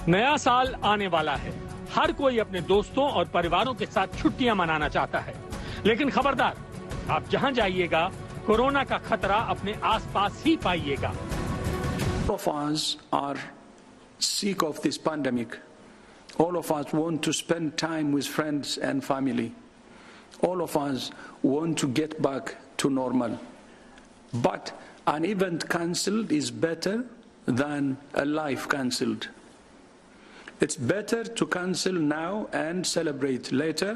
नया साल आने वाला है। हर कोई अपने दोस्तों और परिवारों के साथ छुट्टियां मनाना चाहता है, लेकिन खबरदार, आप जहां जाइएगा कोरोना का खतरा अपने आसपास ही पाइएगा। All of us are sick of this pandemic. All of us want to spend time with friends and family. All of us want to get back to normal. But an event cancelled is better than a life cancelled. It's better to cancel now and celebrate later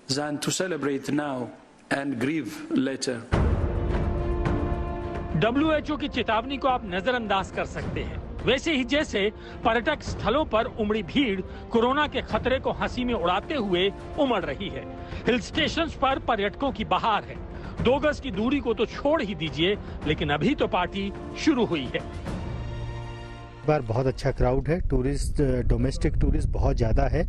than to celebrate now and grieve later. WHO की चेतावनी को आप नजरअंदाज कर सकते हैं, वैसे ही जैसे पर्यटक स्थलों पर उमड़ी भीड़ कोरोना के खतरे को हंसी में उड़ाते हुए उमड़ रही है। हिल स्टेशंस पर पर्यटकों की बहार है। 2 गज की दूरी को तो छोड़ ही दीजिए, लेकिन अभी तो पार्टी शुरू हुई है। बार बहुत अच्छा क्राउड है। टूरिस्ट, डोमेस्टिक टूरिस्ट बहुत ज़्यादा है।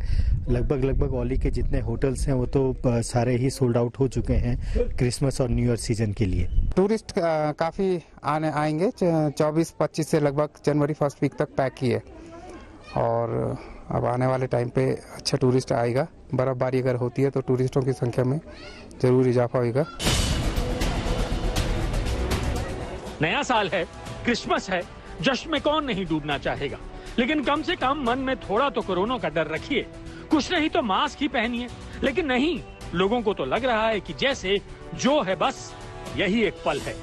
लगभग ओली के जितने होटल्स हैं वो तो सारे ही सोल्ड आउट हो चुके हैं क्रिसमस और न्यू ईयर सीजन के लिए। टूरिस्ट काफ़ी आएंगे। 24-25 से लगभग जनवरी फर्स्ट वीक तक पैक ही है और अब आने वाले टाइम पे अच्छा टूरिस्ट आएगा। बर्फबारी अगर होती है तो टूरिस्टों की संख्या में जरूर इजाफा होगा। नया साल है, क्रिसमस है, जश्न में कौन नहीं डूबना चाहेगा, लेकिन कम से कम मन में थोड़ा तो कोरोना का डर रखिए। कुछ नहीं तो मास्क ही पहनिए। लेकिन नहीं, लोगों को तो लग रहा है कि जैसे जो है बस यही एक पल है।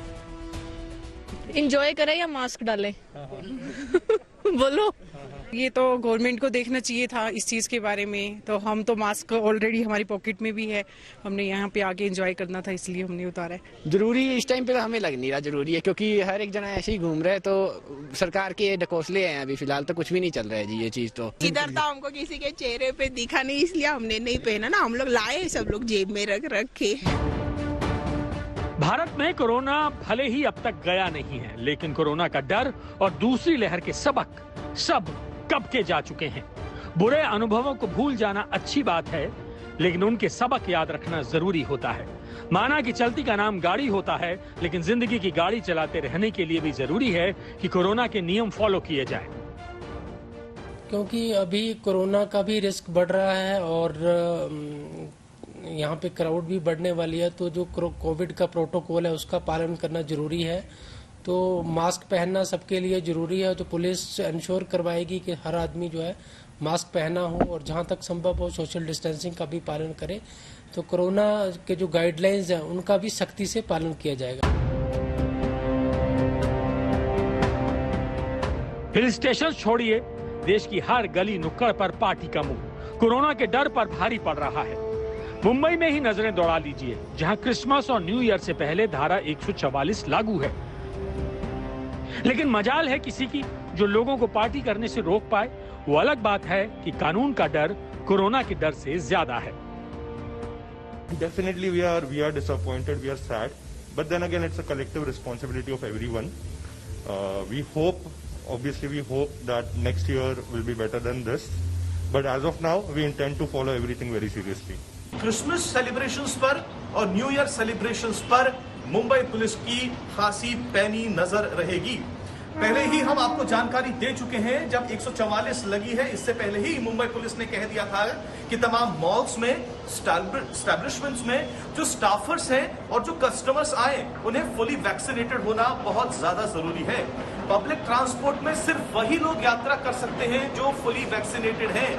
एंजॉय करें या मास्क डालें? बोलो। ये तो गवर्नमेंट को देखना चाहिए था इस चीज के बारे में। तो हम तो मास्क ऑलरेडी हमारी पॉकेट में भी है, हमने यहाँ पे आके एंजॉय करना था इसलिए हमने उतारा है। जरूरी इस टाइम पे तो हमें लग नहीं रहा जरूरी है, क्योंकि हर एक जना ऐसे ही घूम रहा है। तो सरकार के ढकोसले हैं, अभी फिलहाल तो कुछ भी नहीं चल रहा है जी। ये चीज तो इधर तो हमको किसी के चेहरे पे दिखा नहीं, इसलिए हमने नहीं पहना ना। हम लोग लाए, सब लोग जेब में रख के। भारत में कोरोना भले ही अब तक गया नहीं है, लेकिन कोरोना का डर और दूसरी लहर के सबक सब कब के जा चुके हैं। बुरे अनुभवों को भूल जाना अच्छी बात है, लेकिन उनके सबक याद रखना जरूरी होता है। माना कि चलती का नाम गाड़ी होता है, लेकिन जिंदगी की गाड़ी चलाते रहने के लिए भी जरूरी है कि कोरोना के नियम फॉलो किए जाएं। क्योंकि अभी कोरोना का भी रिस्क बढ़ रहा है और यहाँ पे क्राउड भी बढ़ने वाली है, तो जो कोविड का प्रोटोकॉल है उसका पालन करना जरूरी है। तो मास्क पहनना सबके लिए जरूरी है। तो पुलिस इंश्योर करवाएगी कि हर आदमी जो है मास्क पहना हो और जहां तक संभव हो सोशल डिस्टेंसिंग का भी पालन करे। तो कोरोना के जो गाइडलाइंस हैं उनका भी सख्ती से पालन किया जाएगा। हिल स्टेशन छोड़िए, देश की हर गली नुक्कड़ पर पार्टी का मुंह कोरोना के डर पर भारी पड़ रहा है। मुंबई में ही नजरें दौड़ा लीजिए, जहां क्रिसमस और न्यू ईयर से पहले धारा 144 लागू है। लेकिन मजाल है किसी की जो लोगों को पार्टी करने से रोक पाए। वो अलग बात है कि कानून का डर कोरोना के डर से ज्यादा है। Definitely we are disappointed, we are sad, but then again it's a collective responsibility of everyone. We hope that next year will be better than this, but as of now we intend to follow everything very seriously. Christmas celebrations पर और new year celebrations पर Mumbai police की खासी पैनी नजर रहेगी। पहले ही हम आपको जानकारी दे चुके हैं, जब 144 लगी है इससे पहले ही मुंबई पुलिस ने कह दिया था कि तमाम मॉल्स में, एस्टैब्लिशमेंट्स में जो स्टाफर्स हैं और जो कस्टमर्स आए उन्हें फुली वैक्सीनेटेड होना बहुत ज्यादा जरूरी है। पब्लिक ट्रांसपोर्ट में सिर्फ वही लोग यात्रा कर सकते हैं जो फुली वैक्सीनेटेड हैं।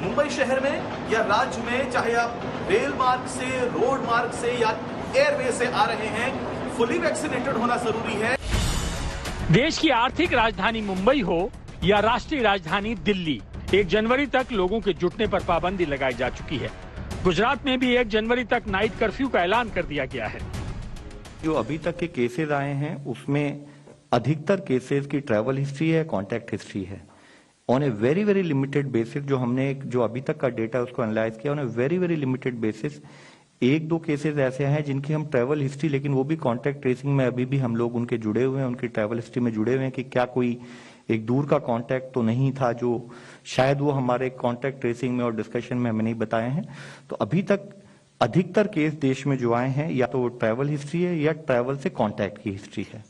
मुंबई शहर में या राज्य में, चाहे आप रेल मार्ग से, रोड मार्ग से या एयरवे से आ रहे हैं, फुली वैक्सीनेटेड होना जरूरी है। देश की आर्थिक राजधानी मुंबई हो या राष्ट्रीय राजधानी दिल्ली, 1 जनवरी तक लोगों के जुटने पर पाबंदी लगाई जा चुकी है। गुजरात में भी 1 जनवरी तक नाइट कर्फ्यू का ऐलान कर दिया गया है। जो अभी तक के केसेस आए हैं उसमें अधिकतर केसेस की ट्रैवल हिस्ट्री है, कॉन्टैक्ट हिस्ट्री है। On a very very limited basis जो अभी तक का डेटा है उसको एनालाइज किया, on a very very limited basis 1-2 cases ऐसे हैं जिनकी हम ट्रैवल हिस्ट्री, लेकिन वो भी कॉन्टैक्ट ट्रेसिंग में अभी भी हम लोग उनके जुड़े हुए हैं, उनकी ट्रैवल हिस्ट्री में जुड़े हुए हैं कि क्या कोई एक दूर का कॉन्टैक्ट तो नहीं था, जो शायद वो हमारे कॉन्टैक्ट ट्रेसिंग में और डिस्कशन में हमें नहीं बताए हैं। तो अभी तक अधिकतर केस देश में जो आए हैं या तो वो ट्रैवल हिस्ट्री है या ट्रैवल से कॉन्टैक्ट की हिस्ट्री है।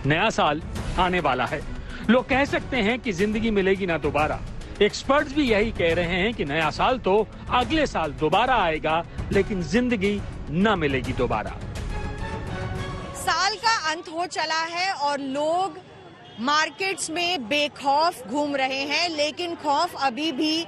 नया साल आने वाला है। लोग कह सकते हैं कि जिंदगी मिलेगी ना दोबारा। एक्सपर्ट्स भी यही कह रहे हैं कि नया साल तो अगले साल दोबारा आएगा, लेकिन जिंदगी न मिलेगी दोबारा। साल का अंत हो चला है और लोग मार्केट्स में बेखौफ घूम रहे हैं, लेकिन खौफ अभी भी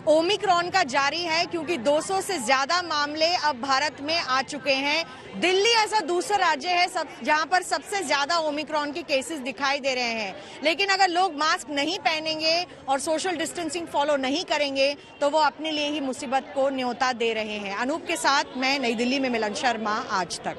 ओमिक्रॉन का जारी है, क्योंकि 200 से ज्यादा मामले अब भारत में आ चुके हैं। दिल्ली ऐसा दूसरा राज्य है जहां पर सबसे ज्यादा ओमिक्रॉन के केसेस दिखाई दे रहे हैं। लेकिन अगर लोग मास्क नहीं पहनेंगे और सोशल डिस्टेंसिंग फॉलो नहीं करेंगे तो वो अपने लिए ही मुसीबत को न्योता दे रहे हैं। अनूप के साथ मैं नई दिल्ली में मिलन शर्मा, आज तक।